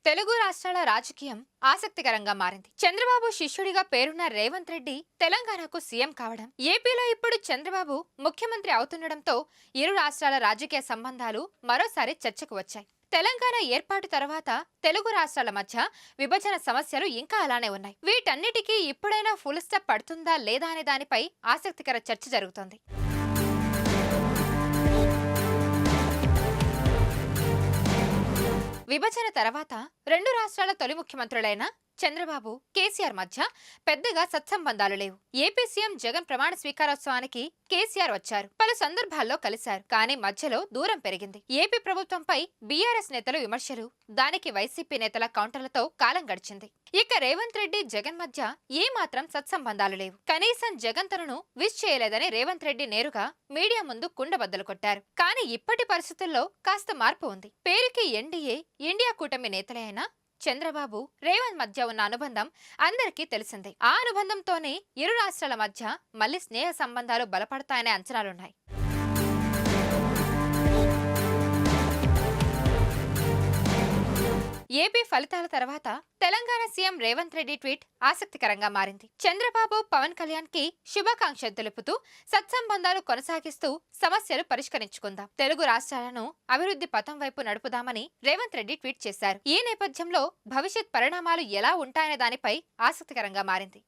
తెలుగు రాష్ట్రాల రాజకీయం ఆసక్తికరంగా మారింది. చంద్రబాబు శిష్యుడిగా పేరున్న రేవంత్ రెడ్డి తెలంగాణకు సీఎం కావడం, ఏపీలో ఇప్పుడు చంద్రబాబు ముఖ్యమంత్రి అవుతుండటంతో ఇరు రాష్ట్రాల రాజకీయ సంబంధాలు మరోసారి చర్చకు వచ్చాయి. తెలంగాణ ఏర్పాటు తర్వాత తెలుగు రాష్ట్రాల మధ్య విభజన సమస్యలు ఇంకా అలానే ఉన్నాయి. వీటన్నిటికీ ఇప్పుడైనా ఫుల్ స్టాప్ పడుతుందా లేదా అనే దానిపై ఆసక్తికర చర్చ జరుగుతోంది. విభజన తర్వాత రెండు రాష్ట్రాల తొలి ముఖ్యమంత్రులైన చంద్రబాబు, కేసీఆర్ మధ్య పెద్దగా సత్సంబంధాలు లేవు. ఏపీ సీఎం జగన్ ప్రమాణ స్వీకారోత్సవానికి కేసీఆర్ వచ్చారు. పలు సందర్భాల్లో కలిశారు. కానీ మధ్యలో దూరం పెరిగింది. ఏపీ ప్రభుత్వంపై బీఆర్ఎస్ నేతలు విమర్శలు, దానికి వైసీపీ నేతల కౌంటర్లతో కాలం గడిచింది. ఇక రేవంత్ రెడ్డి, జగన్ మధ్య ఏమాత్రం సత్సంబంధాలు లేవు. కనీసం జగన్ తనను విష్ చేయలేదని రేవంత్ రెడ్డి నేరుగా మీడియా ముందు కుండబద్దలు కొట్టారు. కానీ ఇప్పటి పరిస్థితుల్లో కాస్త మార్పు ఉంది. పేరుకి ఎన్డీఏ, ఇండియా కూటమి నేతలే అయినా చంద్రబాబు, రేవంత్ మధ్య ఉన్న అనుబంధం అందరికీ తెలిసిందే. ఆ అనుబంధంతోనే ఇరు రాష్ట్రాల మధ్య మళ్లీ స్నేహ సంబంధాలు బలపడతాయనే అంచనాలున్నాయి. ఏపీ ఫలితాల తర్వాత తెలంగాణ సీఎం రేవంత్ రెడ్డి ట్వీట్ ఆసక్తికరంగా మారింది. చంద్రబాబు, పవన్ కళ్యాణ్ కి శుభాకాంక్షలు తెలుపుతూ సత్సంబంధాలు కొనసాగిస్తూ సమస్యలు పరిష్కరించుకుందాం, తెలుగు రాష్ట్రాలను అభివృద్ధి పథం వైపు నడుపుదామని రేవంత్ రెడ్డి ట్వీట్ చేశారు. ఈ నేపథ్యంలో భవిష్యత్ పరిణామాలు ఎలా ఉంటాయనే దానిపై ఆసక్తికరంగా మారింది.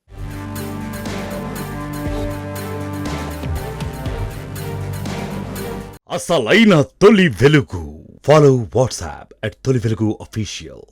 అసలైన తొలి వెలుగు. ఫాలో వాట్సాప్ @తొలి వెలుగు official.